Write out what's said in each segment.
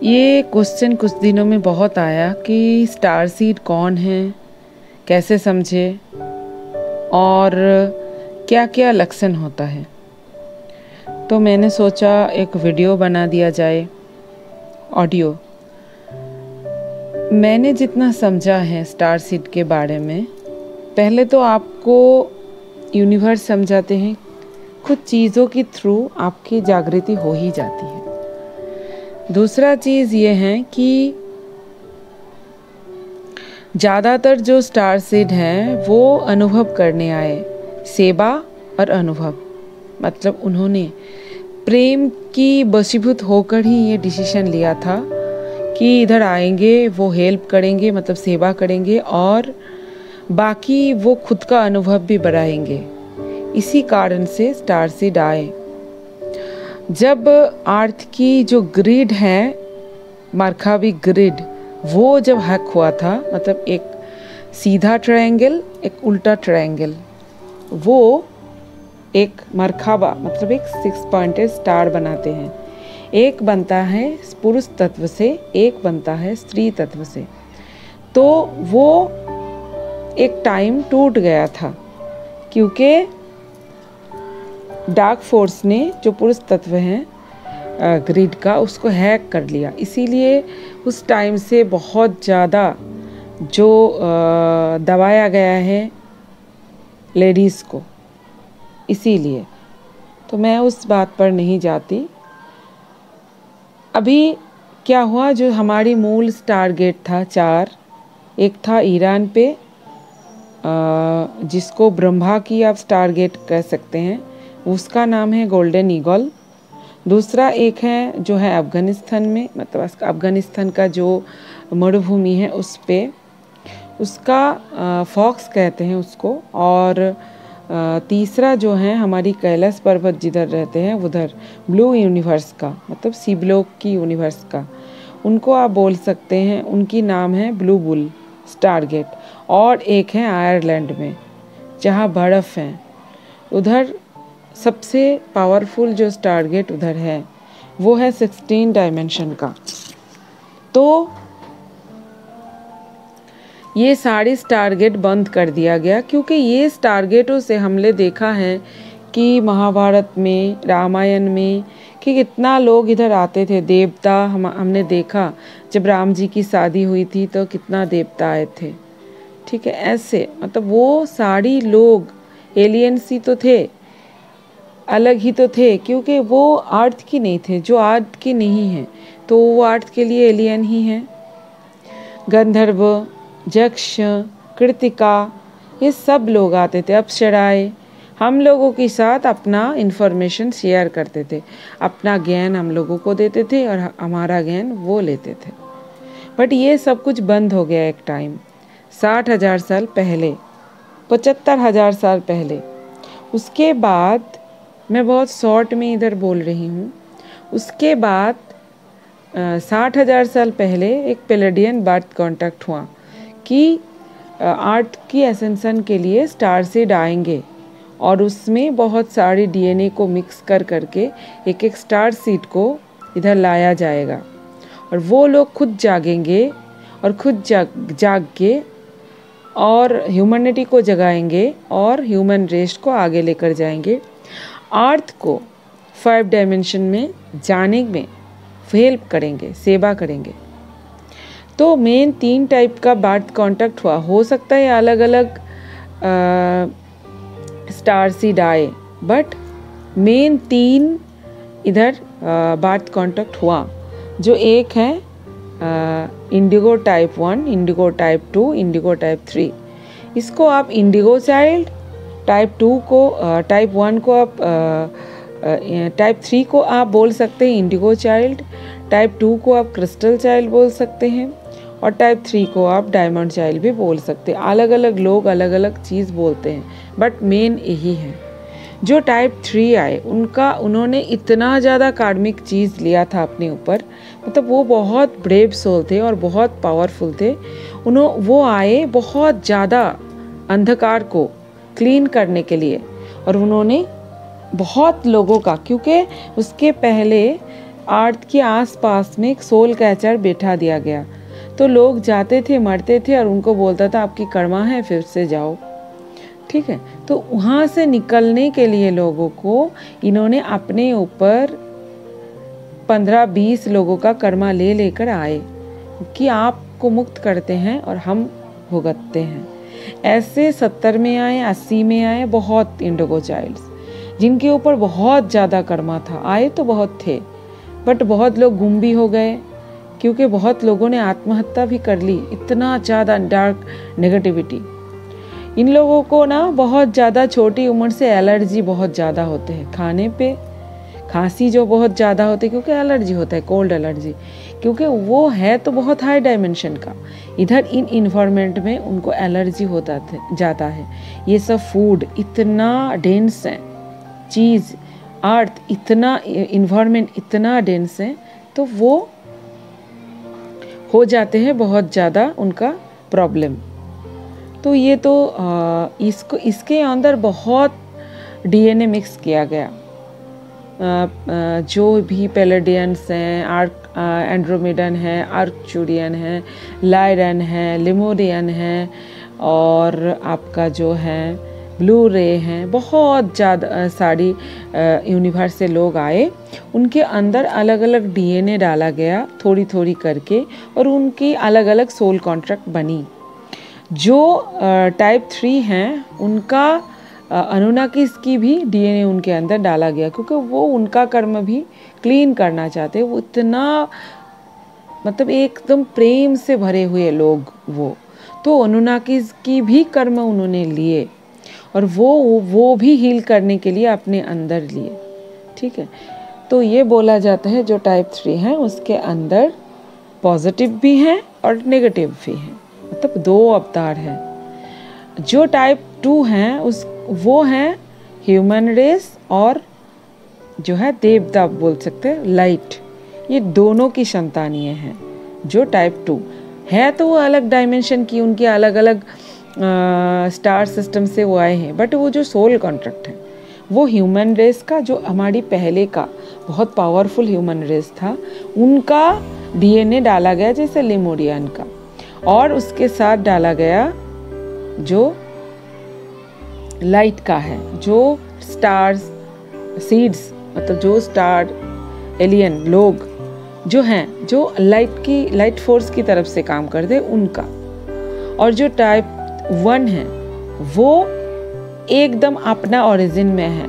ये क्वेश्चन कुछ दिनों में बहुत आया कि स्टार सीड कौन है, कैसे समझे और क्या क्या लक्षण होता है। तो मैंने सोचा एक वीडियो बना दिया जाए, ऑडियो। मैंने जितना समझा है स्टार सीड के बारे में, पहले तो आपको यूनिवर्स समझाते हैं, कुछ चीज़ों के थ्रू आपकी जागृति हो ही जाती है। दूसरा चीज़ ये है कि ज़्यादातर जो स्टार सीड हैं वो अनुभव करने आए, सेवा और अनुभव। मतलब उन्होंने प्रेम की वशीभूत होकर ही ये डिसीजन लिया था कि इधर आएंगे, वो हेल्प करेंगे, मतलब सेवा करेंगे, और बाकी वो खुद का अनुभव भी बढ़ाएंगे। इसी कारण से स्टार सीड आए। जब अर्थ की जो ग्रिड है, मार्कावी ग्रिड, वो जब हैक हुआ था, मतलब एक सीधा ट्रायंगल, एक उल्टा ट्रायंगल, वो एक मरखाबा मतलब एक 6 पॉइंटेड स्टार बनाते हैं। एक बनता है पुरुष तत्व से, एक बनता है स्त्री तत्व से। तो वो एक टाइम टूट गया था क्योंकि डार्क फोर्स ने जो पुरुष तत्व हैं ग्रिड का, उसको हैक कर लिया। इसीलिए उस टाइम से बहुत ज़्यादा जो दबाया गया है लेडीज़ को, इसीलिए। तो मैं उस बात पर नहीं जाती। अभी क्या हुआ, जो हमारी मूल स्टार गेट था 4, एक था ईरान पे, जिसको ब्रह्मा की आप स्टार गेट कह सकते हैं, उसका नाम है गोल्डन ईगल। दूसरा एक है जो है अफ़गानिस्तान में, मतलब अफ़गानिस्तान का जो मरुभूमि है उस पे, उसका फॉक्स कहते हैं उसको। और तीसरा जो है हमारी कैलाश पर्वत जिधर रहते हैं उधर ब्लू यूनिवर्स का, मतलब सीब्लोक की यूनिवर्स का, उनको आप बोल सकते हैं, उनकी नाम है ब्लू बुल स्टार गेट। और एक है आयरलैंड में जहाँ बर्फ़ है, उधर सबसे पावरफुल जो स्टार गेट उधर है वो है 16 डायमेंशन का। तो ये सारे स्टार गेट बंद कर दिया गया क्योंकि ये स्टार गेटों से हमने देखा है कि महाभारत में, रामायण में, कि कितना लोग इधर आते थे, देवता। हमने देखा जब राम जी की शादी हुई थी तो कितना देवता आए थे। ठीक है, ऐसे मतलब वो सारी लोग एलियंस ही तो थे, अलग ही तो थे, क्योंकि वो अर्थ की नहीं थे। जो अर्थ की नहीं है तो वो अर्थ के लिए एलियन ही हैं। गंधर्व, यक्ष, कृतिका, ये सब लोग आते थे, अप्सराएं, हम लोगों के साथ अपना इन्फॉर्मेशन शेयर करते थे, अपना ज्ञान हम लोगों को देते थे और हमारा ज्ञान वो लेते थे। बट ये सब कुछ बंद हो गया एक टाइम, 60,000 साल पहले, 75,000 साल पहले। उसके बाद, मैं बहुत शॉर्ट में इधर बोल रही हूँ, उसके बाद 60,000 साल पहले एक पेलेडियन बर्थ कॉन्टैक्ट हुआ कि अर्थ की एसेंशन के लिए स्टार सीड आएंगे और उसमें बहुत सारी डीएनए को मिक्स कर करके एक एक स्टार सीड को इधर लाया जाएगा। और वो लोग खुद जागेंगे और खुद जाग के और ह्यूमैनिटी को जगाएंगे और ह्यूमन रेस को आगे लेकर जाएंगे, अर्थ को 5 डायमेंशन में जाने में हेल्प करेंगे, सेवा करेंगे। तो मेन 3 टाइप का बर्थ कॉन्टैक्ट हुआ। हो सकता है अलग अलग स्टार सीड आए, बट मेन 3 इधर बर्थ कॉन्टैक्ट हुआ, जो एक है Indigo type 1, Indigo type 2, Indigo type 3। इसको आप इंडिगो चाइल्ड, टाइप 2 को, टाइप 1 को आप, टाइप 3 को आप बोल सकते हैं इंडिगो चाइल्ड, टाइप 2 को आप क्रिस्टल चाइल्ड बोल सकते हैं, और टाइप 3 को आप डायमंड चाइल्ड भी बोल सकते हैं। अलग अलग लोग अलग अलग चीज़ बोलते हैं, बट मेन यही है। जो टाइप 3 आए, उन्होंने इतना ज़्यादा कार्मिक चीज़ लिया था अपने ऊपर, मतलब वो बहुत ब्रेव सोल थे और बहुत पावरफुल थे। वो आए बहुत ज़्यादा अंधकार को क्लीन करने के लिए, और उन्होंने बहुत लोगों का, क्योंकि उसके पहले अर्थ के आसपास में एक सोल कैचर बैठा दिया गया। तो लोग जाते थे, मरते थे और उनको बोलता था आपकी कर्मा है, फिर से जाओ। ठीक है, तो वहाँ से निकलने के लिए लोगों को इन्होंने अपने ऊपर 15-20 लोगों का कर्मा ले लेकर आए कि आपको मुक्त करते हैं और हम भुगतते हैं। ऐसे 70 में आए, 80 में आए बहुत इंडिगो चाइल्ड्स जिनके ऊपर बहुत ज़्यादा कर्मा था। आए तो बहुत थे, बट बहुत लोग गुम भी हो गए क्योंकि बहुत लोगों ने आत्महत्या भी कर ली। इतना ज़्यादा डार्क नेगेटिविटी। इन लोगों को ना बहुत ज़्यादा छोटी उम्र से एलर्जी बहुत ज़्यादा होते हैं, खाने पे खांसी जो बहुत ज़्यादा होती है क्योंकि एलर्जी होता है, कोल्ड एलर्जी, क्योंकि वो है तो बहुत हाई डायमेंशन का। इधर इन इन्वायरमेंट में उनको एलर्जी होता जाता है। ये सब फूड इतना डेंस है, चीज़, अर्थ इतना, इन्वायरमेंट इतना डेंस है, तो वो हो जाते हैं बहुत ज़्यादा उनका प्रॉब्लम। तो ये तो इसके अंदर बहुत डीएनए मिक्स किया गया। जो भी पैलेडियंस हैं, एंड्रोमेडन है, आर्कचूरियन है, लायरन है, लिमोरियन है, और आपका जो है ब्लू रे हैं, बहुत ज़्यादा सारी यूनिवर्स से लोग आए। उनके अंदर अलग अलग डीएनए डाला गया थोड़ी थोड़ी करके, और उनकी अलग अलग सोल कॉन्ट्रैक्ट बनी। जो टाइप 3 हैं उनका अनुनाकिस की भी डीएनए उनके अंदर डाला गया क्योंकि वो उनका कर्म भी क्लीन करना चाहते। वो इतना मतलब एकदम प्रेम से भरे हुए लोग वो, तो अनुनाकिस की भी कर्म उन्होंने लिए और वो भी हील करने के लिए अपने अंदर लिए। ठीक है, तो ये बोला जाता है जो टाइप 3 है उसके अंदर पॉजिटिव भी हैं और नेगेटिव भी हैं, मतलब 2 अवतार हैं। जो टाइप 2 हैं वो हैं ह्यूमन रेस और जो है देवता बोल सकते हैं, लाइट। ये दोनों की संतानियाँ हैं। जो टाइप 2 है तो वो अलग डायमेंशन की, उनके अलग अलग स्टार सिस्टम से वो आए हैं, बट वो जो सोल कॉन्ट्रैक्ट है वो ह्यूमन रेस का, जो हमारी पहले का बहुत पावरफुल ह्यूमन रेस था, उनका डीएनए डाला गया जैसे लेमोरियन का, और उसके साथ डाला गया जो लाइट का है, जो स्टार्स सीड्स, मतलब जो स्टार एलियन लोग जो हैं, जो लाइट फोर्स की तरफ से काम करते उनका। और जो टाइप 1 है वो एकदम अपना ओरिजिन में है,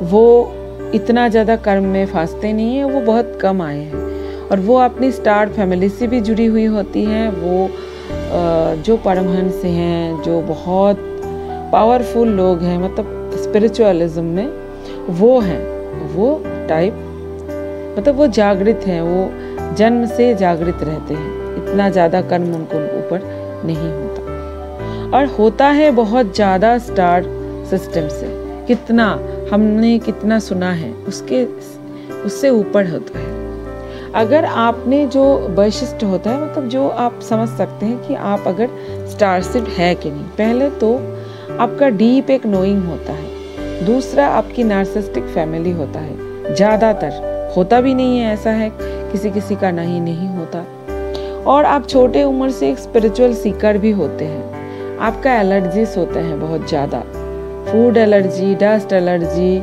वो इतना ज़्यादा कर्म में फंसते नहीं है, वो बहुत कम आए हैं और वो अपनी स्टार फैमिली से भी जुड़ी हुई होती हैं। वो जो परमहंस हैं, जो बहुत पावरफुल लोग हैं, मतलब स्पिरिचुअलिज्म में वो हैं, वो टाइप मतलब वो जागृत हैं, वो जन्म से जागृत रहते हैं, इतना ज़्यादा कर्म उनको ऊपर नहीं होता। और होता है बहुत ज़्यादा स्टार सिस्टम से, कितना हमने कितना सुना है, उससे ऊपर होता है। अगर आपने जो वैशिष्ट होता है, मतलब जो आप समझ सकते हैं कि आप अगर स्टारसीड है कि नहीं, पहले तो आपका डीप एक नोइंग होता है, दूसरा आपकी नार्सिसिस्टिक फैमिली होता है, ज़्यादातर होता भी नहीं है, ऐसा है किसी किसी का नहीं होता। और आप छोटे उम्र से एक स्पिरिचुअल सीकर भी होते हैं। आपका एलर्जीज होते हैं बहुत ज़्यादा, food allergy, dust allergy,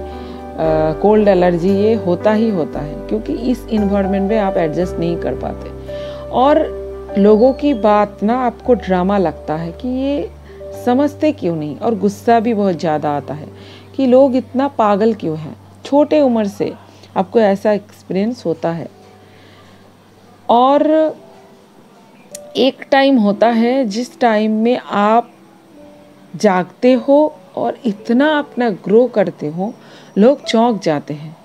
cold allergy, ये होता ही होता है क्योंकि इस इन्वायरमेंट में आप एडजस्ट नहीं कर पाते। और लोगों की बात ना आपको ड्रामा लगता है कि ये समझते क्यों नहीं, और गुस्सा भी बहुत ज़्यादा आता है कि लोग इतना पागल क्यों हैं। छोटे उम्र से आपको ऐसा एक्सपीरियंस होता है। और एक टाइम होता है जिस टाइम में आप जागते हो और इतना अपना ग्रो करते हो, लोग चौंक जाते हैं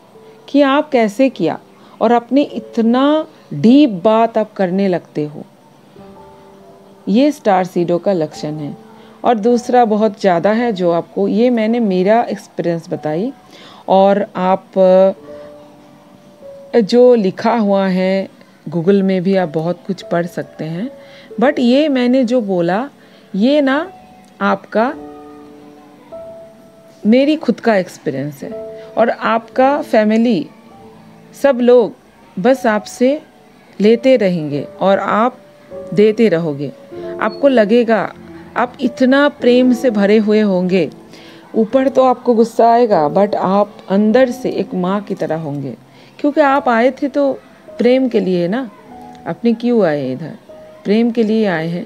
कि आप कैसे किया, और अपनी इतना डीप बात आप करने लगते हो। ये स्टार सीडों का लक्षण है। और दूसरा बहुत ज़्यादा है जो आपको, ये मैंने मेरा एक्सपीरियंस बताई, और आप जो लिखा हुआ है गूगल में भी आप बहुत कुछ पढ़ सकते हैं, बट ये मैंने जो बोला ये ना आपका मेरी खुद का एक्सपीरियंस है। और आपका फैमिली सब लोग बस आपसे लेते रहेंगे और आप देते रहोगे। आपको लगेगा आप इतना प्रेम से भरे हुए होंगे। ऊपर तो आपको गुस्सा आएगा, बट आप अंदर से एक माँ की तरह होंगे, क्योंकि आप आए थे तो प्रेम के लिए ना। अपने क्यों आए इधर? प्रेम के लिए आए हैं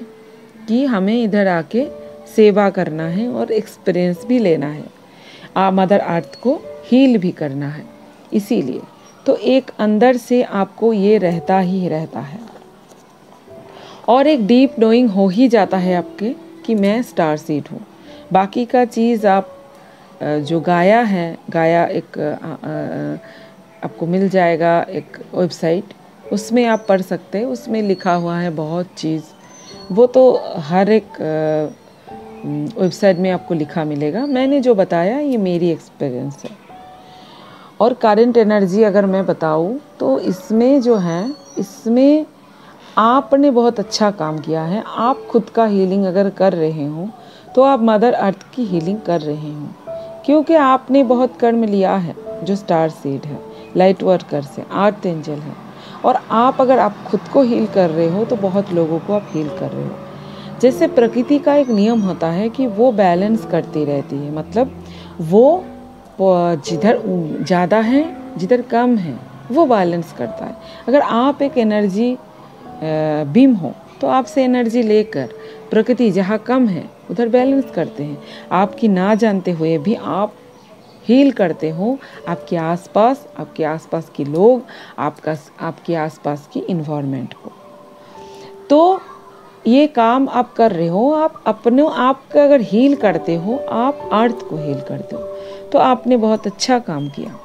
कि हमें इधर आके सेवा करना है और एक्सपीरियंस भी लेना है, मदर अर्थ को हील भी करना है। इसीलिए तो एक अंदर से आपको ये रहता ही रहता है, और एक डीप नोइंग हो ही जाता है आपके कि मैं स्टार सीड हूँ। बाकी का चीज़ आप जो गाया एक आपको मिल जाएगा एक वेबसाइट, उसमें आप पढ़ सकते हैं। उसमें लिखा हुआ है बहुत चीज़, वो तो हर एक वेबसाइट में आपको लिखा मिलेगा। मैंने जो बताया ये मेरी एक्सपीरियंस है। और करंट एनर्जी अगर मैं बताऊँ तो इसमें जो है, इसमें आपने बहुत अच्छा काम किया है। आप खुद का हीलिंग अगर कर रहे हो तो आप मदर अर्थ की हीलिंग कर रहे हो, क्योंकि आपने बहुत कर्म लिया है जो स्टार सीड है, लाइट वर्कर से, आर्थ एंजल है। और अगर आप खुद को हील कर रहे हो तो बहुत लोगों को आप हील कर रहे हो। जैसे प्रकृति का एक नियम होता है कि वो बैलेंस करती रहती है, मतलब वो जिधर ज़्यादा है जिधर कम है वो बैलेंस करता है। अगर आप एक एनर्जी बीम हो तो आपसे एनर्जी लेकर प्रकृति जहाँ कम है उधर बैलेंस करते हैं। आपकी ना जानते हुए भी आप हील करते हो आपके आसपास के लोग, आपके आसपास की इन्वायरमेंट को। तो ये काम आप कर रहे हो, आप अपने आप का अगर हील करते हो, आप अर्थ को हील करते हो, तो आपने बहुत अच्छा काम किया।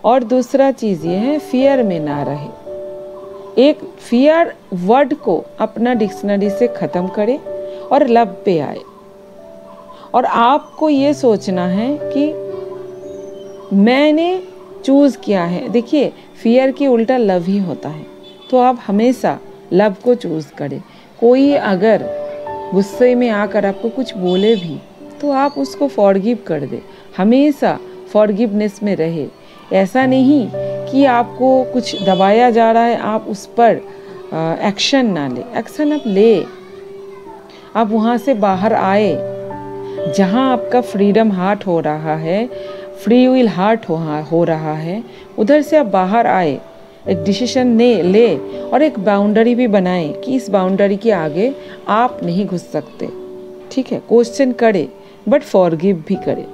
और दूसरा चीज़ ये है, फियर में ना रहे। एक फियर वर्ड को अपना डिक्शनरी से ख़त्म करें और लव पे आए। और आपको ये सोचना है कि मैंने चूज़ किया है। देखिए, फियर की उल्टा लव ही होता है, तो आप हमेशा लव को चूज़ करें। कोई अगर गुस्से में आकर आपको कुछ बोले भी तो आप उसको फॉरगिव कर दे। हमेशा फॉरगिवनेस में रहे। ऐसा नहीं कि आपको कुछ दबाया जा रहा है आप उस पर एक्शन ना ले। एक्शन आप ले, आप वहाँ से बाहर आए। जहाँ आपका फ्रीडम हार्ट हो रहा है, फ्री विल हार्ट हो रहा है, उधर से आप बाहर आए, एक डिसीजन ले और एक बाउंड्री भी बनाए कि इस बाउंड्री के आगे आप नहीं घुस सकते। ठीक है, क्वेश्चन करे बट फॉरगिव भी करे।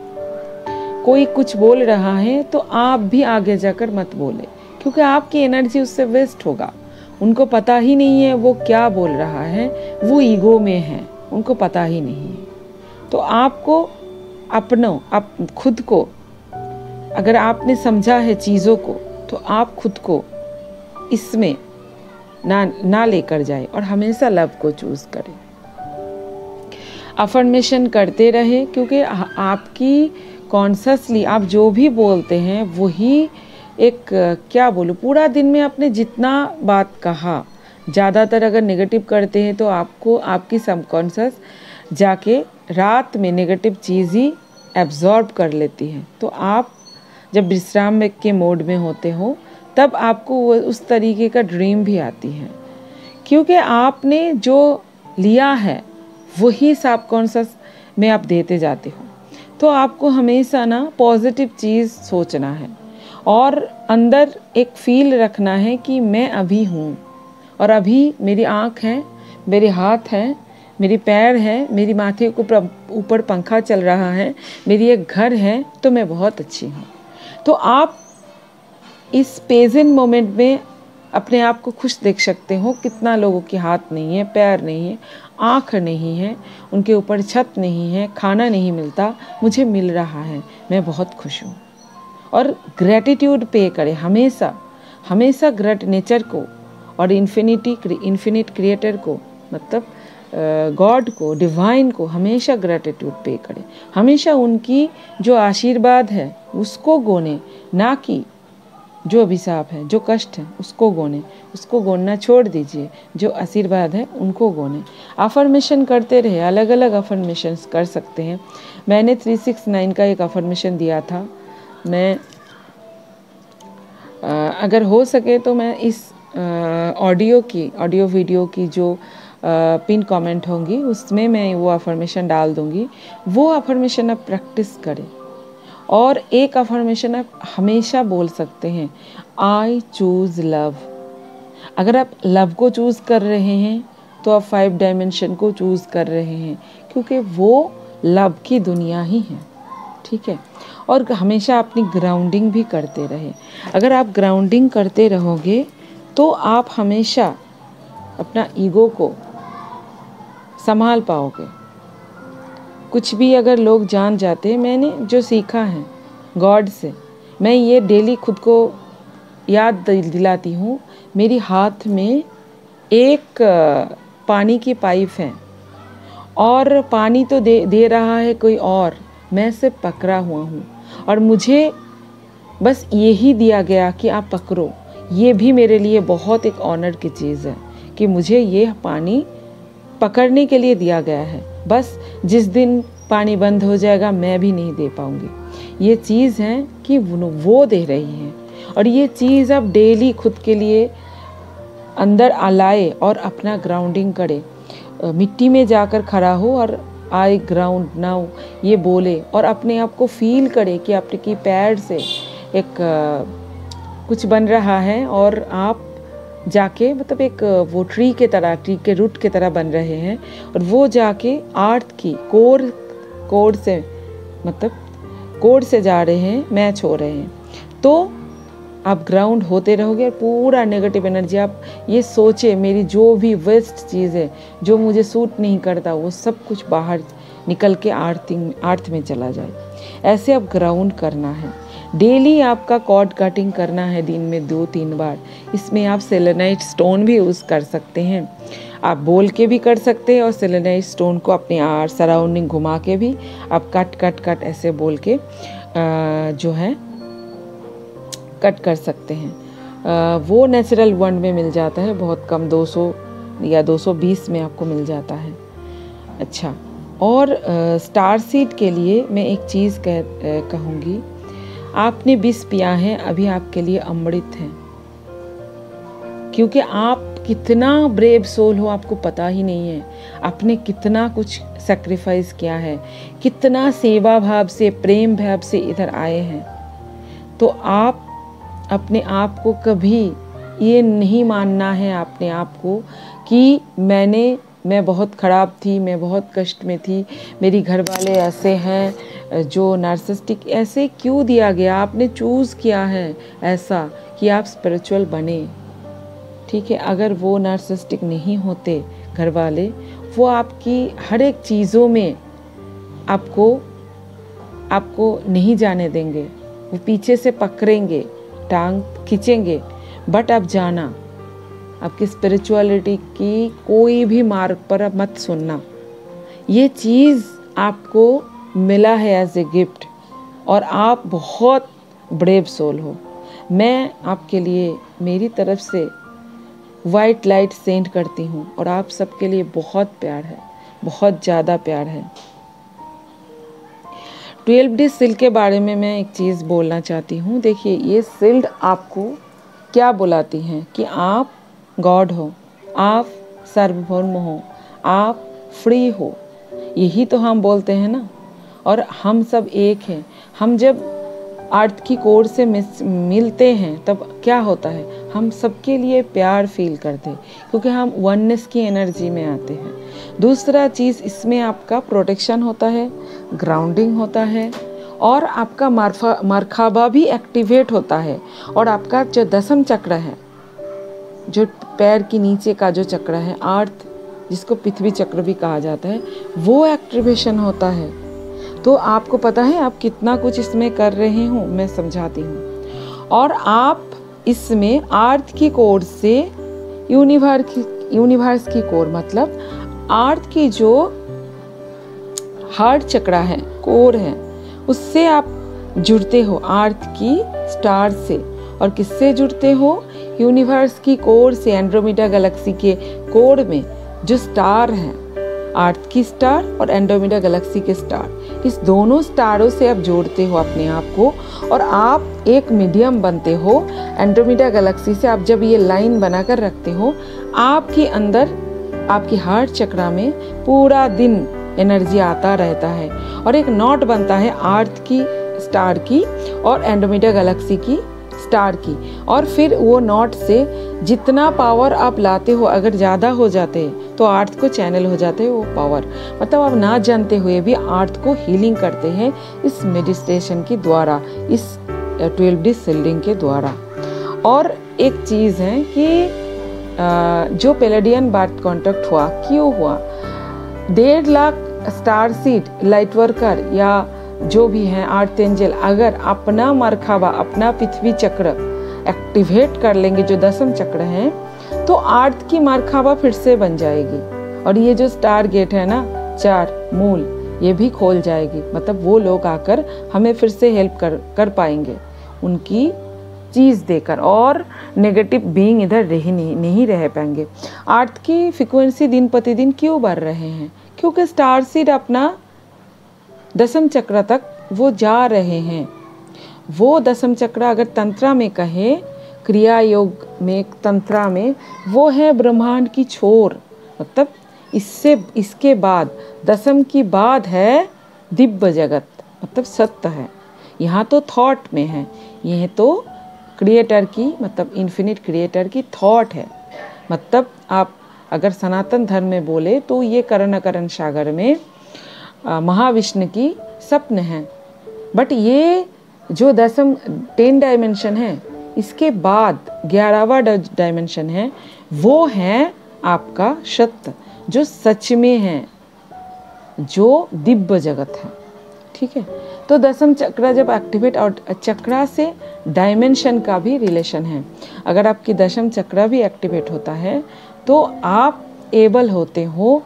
कोई कुछ बोल रहा है तो आप भी आगे जाकर मत बोले, क्योंकि आपकी एनर्जी उससे वेस्ट होगा। उनको पता ही नहीं है वो क्या बोल रहा है, वो ईगो में है, उनको पता ही नहीं है। तो आपको आप खुद को, अगर आपने समझा है चीज़ों को, तो आप खुद को इसमें ना लेकर जाए और हमेशा लव को चूज़ करें। अफर्मेशन करते रहे, क्योंकि आपकी कॉन्शसली आप जो भी बोलते हैं वही एक, क्या बोलूँ, पूरा दिन में आपने जितना बात कहा, ज़्यादातर अगर नेगेटिव करते हैं तो आपको आपकी सबकॉन्शस जाके रात में नेगेटिव चीज़ ही एब्जॉर्ब कर लेती है। तो आप जब विश्राम के मोड में होते हो तब आपको उस तरीके का ड्रीम भी आती है, क्योंकि आपने जो लिया है वही सबकॉन्शस में आप देते जाते हो। तो आपको हमेशा ना पॉजिटिव चीज़ सोचना है और अंदर एक फील रखना है कि मैं अभी हूँ, और अभी मेरी आँख है, मेरे हाथ हैं, मेरी पैर है, मेरी माथे के ऊपर पंखा चल रहा है, मेरी एक घर है, तो मैं बहुत अच्छी हूँ। तो आप इस प्रेजेंट मोमेंट में अपने आप को खुश देख सकते हो। कितना लोगों के हाथ नहीं है, पैर नहीं है, आँख नहीं है, उनके ऊपर छत नहीं है, खाना नहीं मिलता, मुझे मिल रहा है, मैं बहुत खुश हूँ। और ग्रैटिट्यूड पे करें हमेशा ग्रेट नेचर को और इन्फिनिट क्रिएटर को, मतलब गॉड को, डिवाइन को हमेशा ग्रैटिट्यूड पे करें। हमेशा उनकी जो आशीर्वाद है उसको गोने, ना कि जो अभिशाप है, जो कष्ट है उसको गोने। उसको गोनना छोड़ दीजिए, जो आशीर्वाद है उनको गोने। अफर्मेशन करते रहे, अलग अलग अफर्मेशन कर सकते हैं। मैंने 369 का एक अफर्मेशन दिया था। मैं अगर हो सके तो मैं इस ऑडियो वीडियो की जो पिन कमेंट होंगी उसमें मैं वो अफर्मेशन डाल दूँगी। वो अफर्मेशन आप प्रैक्टिस करें और एक अफर्मेशन आप हमेशा बोल सकते हैं, आई चूज़ लव। अगर आप लव को चूज़ कर रहे हैं तो आप 5 डायमेंशन को चूज़ कर रहे हैं, क्योंकि वो लव की दुनिया ही है। ठीक है। और हमेशा अपनी ग्राउंडिंग भी करते रहे। अगर आप ग्राउंडिंग करते रहोगे तो आप हमेशा अपना ईगो को संभाल पाओगे। कुछ भी अगर लोग जान जाते, मैंने जो सीखा है गॉड से, मैं ये डेली खुद को याद दिलाती हूँ। मेरी हाथ में एक पानी की पाइप है और पानी तो दे रहा है कोई और, मैं सिर्फ पकड़ा हुआ हूँ और मुझे बस यही दिया गया कि आप पकड़ो। ये भी मेरे लिए बहुत एक ऑनर की चीज़ है कि मुझे ये पानी पकड़ने के लिए दिया गया है। बस जिस दिन पानी बंद हो जाएगा मैं भी नहीं दे पाऊँगी। ये चीज़ है कि वो दे रही है और ये चीज़ आप डेली खुद के लिए अंदर लाए और अपना ग्राउंडिंग करे। मिट्टी में जाकर खड़ा हो और आई ग्राउंड नाउ ये बोले और अपने आप को फील करे कि आपके पैर से एक कुछ बन रहा है और आप जाके मतलब एक वो ट्री के रूट के तरह बन रहे हैं और वो जाके अर्थ की कोर से जा रहे हैं, मैच हो रहे हैं। तो आप ग्राउंड होते रहोगे और पूरा नेगेटिव एनर्जी आप ये सोचे मेरी जो भी वेस्ट चीज़ है जो मुझे सूट नहीं करता वो सब कुछ बाहर निकल के अर्थ में चला जाए। ऐसे आप ग्राउंड करना है। डेली आपका कॉर्ड कटिंग करना है दिन में 2-3 बार। इसमें आप सेलेनाइट स्टोन भी यूज़ कर सकते हैं। आप बोल के भी कर सकते हैं और सेलेनाइट स्टोन को अपने सराउंडिंग घुमा के भी आप कट ऐसे बोल के जो है कट कर सकते हैं। वो नेचुरल वन में मिल जाता है, बहुत कम 200 या 220 में आपको मिल जाता है। अच्छा, और स्टार सीड के लिए मैं एक चीज़ कहूँगी, आपने विष पिया है, अभी आपके लिए अमृत है, क्योंकि आप कितना ब्रेव सोल हो आपको पता ही नहीं है। आपने कितना कुछ सैक्रिफाइस किया है, कितना सेवा भाव से प्रेम भाव से इधर आए हैं। तो आप अपने आप को कभी ये नहीं मानना है अपने आप को कि मैं बहुत ख़राब थी, मैं बहुत कष्ट में थी, मेरी घर वाले ऐसे हैं जो नार्सिसिस्टिक। ऐसे क्यों दिया गया? आपने चूज़ किया है ऐसा कि आप स्पिरिचुअल बने। ठीक है, अगर वो नार्सिसिस्टिक नहीं होते घर वाले, वो आपकी हर एक चीज़ों में आपको नहीं जाने देंगे, वो पीछे से पकड़ेंगे, टांग खींचेंगे। बट आप जाना, आपकी स्पिरिचुअलिटी की कोई भी मार्ग पर आप मत सुनना। ये चीज़ आपको मिला है एज ए गिफ्ट और आप बहुत ब्रेव सोल हो। मैं आपके लिए मेरी तरफ से वाइट लाइट सेंड करती हूँ और आप सबके लिए बहुत प्यार है, बहुत ज़्यादा प्यार है। 12D सिल्ड के बारे में मैं एक चीज़ बोलना चाहती हूँ। देखिए, ये सिल्ड आपको क्या बुलाती हैं कि आप गॉड हो, आप सार्वभौम हो, आप फ्री हो। यही तो हम बोलते हैं ना। और हम सब एक हैं। हम जब अर्थ की कोर से मिलते हैं तब क्या होता है, हम सबके लिए प्यार फील करते हैं, क्योंकि हम वननेस की एनर्जी में आते हैं। दूसरा चीज़, इसमें आपका प्रोटेक्शन होता है, ग्राउंडिंग होता है और आपका मरखाबा भी एक्टिवेट होता है। और आपका जो दसम चक्र है, जो पैर के नीचे का जो चक्र है, अर्थ जिसको पृथ्वी चक्र भी कहा जाता है, वो एक्टिवेशन होता है। तो आपको पता है आप कितना कुछ इसमें कर रहे हो, मैं समझाती हूँ। और आप इसमें अर्थ की कोर से यूनिवर्स की कोर, मतलब अर्थ की जो हार्ट चक्र है, कोर है, उससे आप जुड़ते हो, अर्थ की स्टार से। और किससे जुड़ते हो? यूनिवर्स की कोर से। एंड्रोमेडा गैलेक्सी के कोर में जो स्टार हैं, अर्थ की स्टार और एंड्रोमेडा गैलेक्सी के स्टार, इस दोनों स्टारों से आप जोड़ते हो अपने आप को और आप एक मीडियम बनते हो एंड्रोमेडा गैलेक्सी से आप जब ये लाइन बनाकर रखते हो, आपके अंदर आपकी हार्ट चक्रा में पूरा दिन एनर्जी आता रहता है और एक नॉट बनता है अर्थ की, स्टार की और एंड्रोमेडा गैलेक्सी की, स्टार की। और फिर वो नॉट से जितना पावर आप लाते हो, अगर ज़्यादा हो जाते हैं तो अर्थ को चैनल हो जाते हैं वो पावर। मतलब आप ना जानते हुए भी अर्थ को हीलिंग करते हैं इस मेडिटेशन के द्वारा, इस 12D सील्डिंग के द्वारा। और एक चीज़ है कि जो पैलेडियन बर्थ कॉन्टैक्ट हुआ, क्यों हुआ? 1.5 lakh star seed light worker या जो भी हैं अर्थ एंजल अगर अपना मरखाबा, अपना पृथ्वी चक्र एक्टिवेट कर लेंगे, जो 10th चक्र हैं, तो अर्थ की मरखाबा फिर से बन जाएगी। और ये जो स्टार गेट है ना, 4 मूल, ये भी खोल जाएगी। मतलब वो लोग आकर हमें फिर से हेल्प कर पाएंगे उनकी चीज़ देकर, और नेगेटिव बीइंग इधर नहीं रह पाएंगे। अर्थ की फ्रिक्वेंसी दिन प्रतिदिन क्यों बढ़ रहे हैं? क्योंकि स्टार सीड अपना 10th चक्र तक वो जा रहे हैं। वो 10th चक्र अगर तंत्रा में कहे, क्रिया योग में, तंत्रा में, वो है ब्रह्मांड की छोर। मतलब इसके बाद 10th की बाद है दिव्य जगत, मतलब सत्य है। यहाँ तो थॉट में है, यह तो क्रिएटर की, मतलब इन्फिनिट क्रिएटर की थॉट है। मतलब आप अगर सनातन धर्म में बोले तो ये करण सागर में महाविष्णु की स्वप्न है। बट ये जो 10 डायमेंशन है, इसके बाद 11वां डायमेंशन है, वो है आपका सत्य, जो सच में है, जो दिव्य जगत है। ठीक है, तो 10th चक्र जब एक्टिवेट, और चक्रा से डायमेंशन का भी रिलेशन है। अगर आपकी 10th चक्र भी एक्टिवेट होता है तो आप एबल होते हो,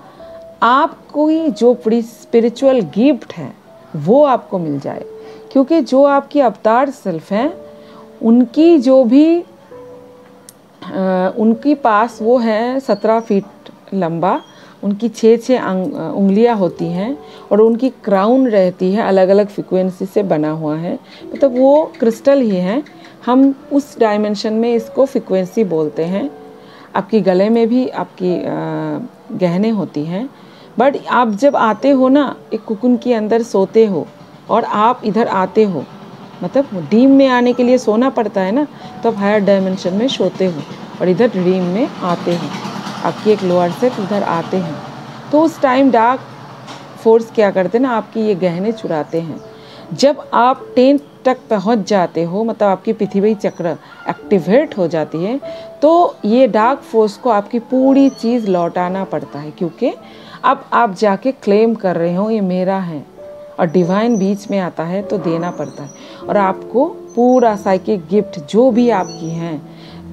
आपको जो स्पिरिचुअल गिफ्ट है वो आपको मिल जाए। क्योंकि जो आपकी अवतार सेल्फ हैं, उनकी जो भी उनकी पास वो है 17 फीट लंबा, उनकी 6 उंगलियां होती हैं और उनकी क्राउन रहती है, अलग अलग फ्रिक्वेंसी से बना हुआ है। मतलब वो क्रिस्टल ही है, हम उस डायमेंशन में इसको फ्रिक्वेंसी बोलते हैं। आपकी गले में भी आपकी गहने होती हैं। बट आप जब आते हो ना, एक कुकुन के अंदर सोते हो और आप इधर आते हो, मतलब ड्रीम में आने के लिए सोना पड़ता है ना, तो आप हायर डायमेंशन में सोते हो और इधर ड्रीम में आते हो, आपकी एक लोअर सेल्फ इधर आते हैं। तो उस टाइम डार्क फोर्स क्या करते हैं ना, आपकी ये गहने चुराते हैं। जब आप 10 तक पहुंच जाते हो, मतलब आपकी पृथ्वी चक्र एक्टिवेट हो जाती है, तो ये डार्क फोर्स को आपकी पूरी चीज़ लौटाना पड़ता है। क्योंकि अब आप जाके क्लेम कर रहे हो ये मेरा है, और डिवाइन बीच में आता है तो देना पड़ता है। और आपको पूरा साइकिक गिफ्ट जो भी आपकी हैं,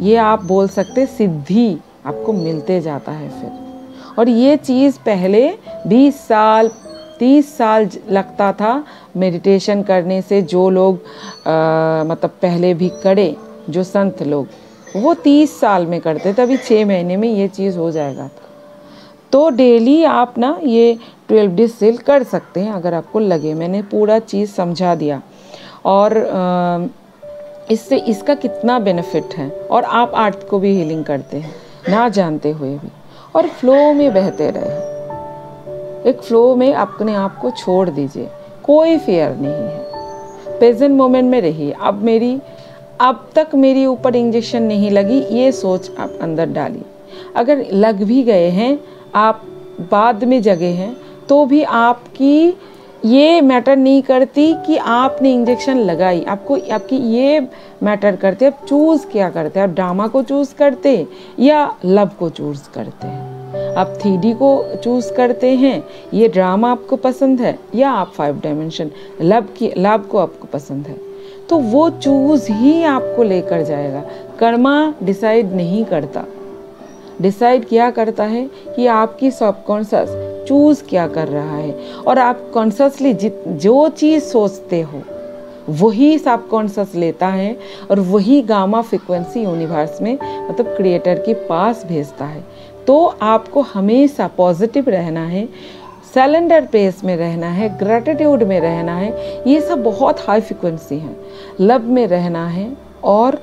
ये आप बोल सकते सिद्धि आपको मिलते जाता है फिर। और ये चीज़ पहले 20 साल 30 साल लगता था मेडिटेशन करने से। जो लोग मतलब पहले भी करे, जो संत लोग, वो 30 साल में करते थे, अभी 6 महीने में ये चीज़ हो जाएगा। तो डेली आप ना ये 12D सील कर सकते हैं अगर आपको लगे। मैंने पूरा चीज़ समझा दिया, और इससे इसका कितना बेनिफिट है। और आप आर्ट को भी हीलिंग करते हैं ना जानते हुए भी, और फ्लो में बहते रहे। एक फ्लो में अपने आप को छोड़ दीजिए, कोई फियर नहीं है, प्रेजेंट मोमेंट में रहिए। अब तक मेरी ऊपर इंजेक्शन नहीं लगी, ये सोच आप अंदर डालिए। अगर लग भी गए हैं, आप बाद में जगे हैं, तो भी आपकी ये मैटर नहीं करती कि आपने इंजेक्शन लगाई। आपकी ये मैटर करते आप चूज़ क्या करते हैं। आप ड्रामा को चूज़ करते या लव को चूज़ करते हैं। आप 3D को चूज़ करते हैं, ये ड्रामा आपको पसंद है, या आप 5 डायमेंशन लव को आपको पसंद है। तो वो चूज़ ही आपको लेकर जाएगा। कर्मा डिसाइड नहीं करता। डिसाइड क्या करता है कि आपकी सबकॉन्शियस चूज़ क्या कर रहा है। और आप कॉन्शियसली जो चीज़ सोचते हो वही सबकॉन्शियस लेता है, और वही गामा फ्रिक्वेंसी यूनिवर्स में, मतलब क्रिएटर के पास भेजता है। तो आपको हमेशा पॉजिटिव रहना है, सरेंडर पेस में रहना है, ग्रैटिट्यूड में रहना है। ये सब बहुत हाई फ्रिक्वेंसी है। लव में रहना है, और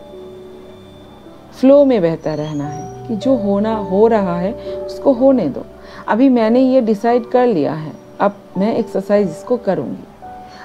फ्लो में बहता रहना है कि जो होना हो रहा है उसको होने दो। अभी मैंने ये डिसाइड कर लिया है, अब मैं एक्सरसाइज इसको करूँगी।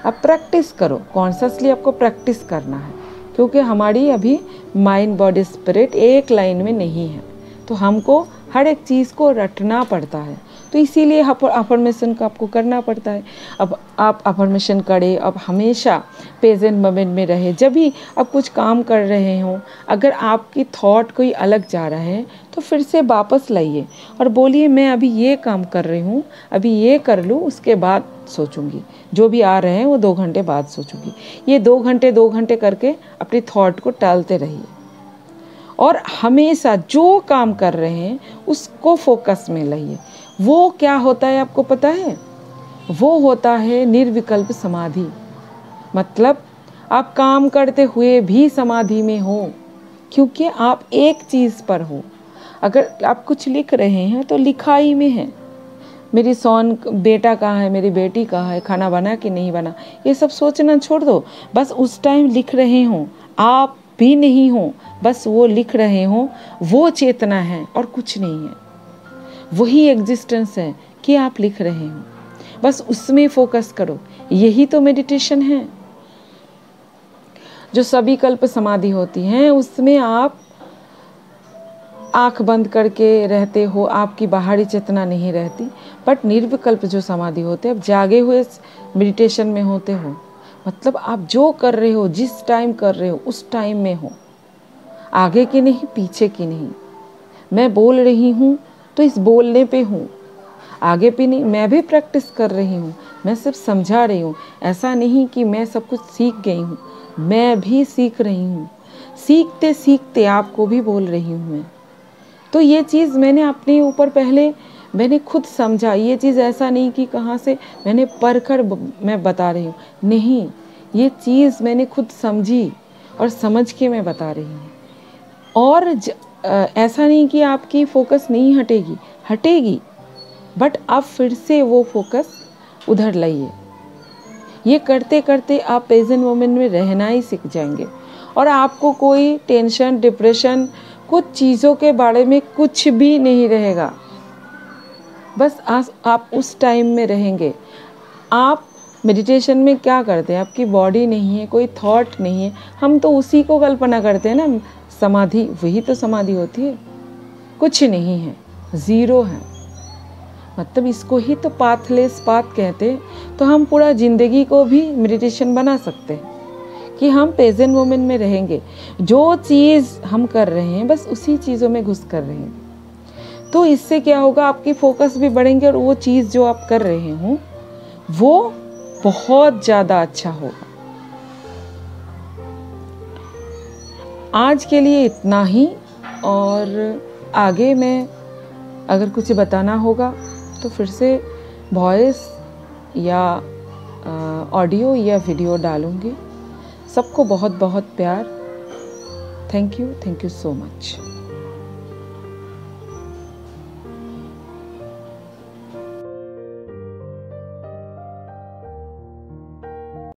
अब प्रैक्टिस करो, कॉन्शियसली आपको प्रैक्टिस करना है, क्योंकि हमारी अभी माइंड बॉडी स्पिरिट एक लाइन में नहीं है, तो हमको हर एक चीज़ को रटना पड़ता है। तो इसीलिए अफर्मेशन का आपको करना पड़ता है। अब आप अफर्मेशन करें, अब हमेशा प्रेजेंट मोमेंट में रहे। जब भी आप कुछ काम कर रहे हो, अगर आपकी थॉट कोई अलग जा रहा है तो फिर से वापस लाइए और बोलिए मैं अभी ये काम कर रही हूँ, अभी ये कर लूँ, उसके बाद सोचूंगी। जो भी आ रहे हैं वो 2 घंटे बाद सोचूंगी। ये 2 घंटे करके अपनी थॉट को टालते रहिए और हमेशा जो काम कर रहे हैं उसको फोकस में लाइए। वो क्या होता है आपको पता है? वो होता है निर्विकल्प समाधि। मतलब आप काम करते हुए भी समाधि में हो, क्योंकि आप एक चीज़ पर हो। अगर आप कुछ लिख रहे हैं तो लिखाई में है, मेरी बेटा कहाँ है, मेरी बेटी कहाँ है, खाना बना कि नहीं बना, ये सब सोचना छोड़ दो। बस उस टाइम लिख रहे हो, आप भी नहीं हो, बस वो लिख रहे हो, वो चेतना है और कुछ नहीं है। वही एग्जिस्टेंस है कि आप लिख रहे हो, बस उसमें फोकस करो। यही तो मेडिटेशन है। जो सभी कल्प समाधि होती हैं उसमें आप आंख बंद करके रहते हो, आपकी बाहरी चेतना नहीं रहती। बट निर्विकल्प जो समाधि होते हैं, आप जागे हुए मेडिटेशन में होते हो। मतलब आप जो कर रहे हो, जिस टाइम कर रहे हो उस टाइम में हो, आगे की नहीं, पीछे की नहीं। मैं बोल रही हूँ तो इस बोलने पे हूँ, आगे पे नहीं। मैं भी प्रैक्टिस कर रही हूँ, मैं सिर्फ समझा रही हूँ। ऐसा नहीं कि मैं सब कुछ सीख गई हूँ, मैं भी सीख रही हूँ। सीखते सीखते आपको भी बोल रही हूँ मैं। तो ये चीज़ मैंने अपने ऊपर पहले मैंने खुद समझा। ये चीज़ ऐसा नहीं कि कहाँ से मैंने पढ़ कर मैं बता रही हूँ, नहीं, ये चीज़ मैंने खुद समझी और समझ के मैं बता रही हूँ। और ऐसा नहीं कि आपकी फोकस नहीं हटेगी, हटेगी, बट आप फिर से वो फोकस उधर लाइए। ये करते करते आप प्रेजेंट मोमेंट में रहना ही सीख जाएंगे और आपको कोई टेंशन, डिप्रेशन, कुछ चीज़ों के बारे में कुछ भी नहीं रहेगा। बस आप उस टाइम में रहेंगे। आप मेडिटेशन में क्या करते हैं? आपकी बॉडी नहीं है, कोई थॉट नहीं है, हम तो उसी को कल्पना करते हैं ना। समाधि, वही तो समाधि होती है। कुछ नहीं है, ज़ीरो है। मतलब इसको ही तो पाथलेस पाथ कहते हैं। तो हम पूरा ज़िंदगी को भी मेडिटेशन बना सकते हैं कि हम प्रेजेंट मोमेंट में रहेंगे। जो चीज़ हम कर रहे हैं बस उसी चीज़ों में घुस कर रहे हैं। तो इससे क्या होगा, आपकी फोकस भी बढ़ेंगे और वो चीज़ जो आप कर रहे हो वो बहुत ज़्यादा अच्छा होगा। आज के लिए इतना ही, और आगे मैं अगर कुछ बताना होगा तो फिर से वॉइस या ऑडियो या वीडियो डालूँगी। सबको बहुत बहुत प्यार। Thank you so much.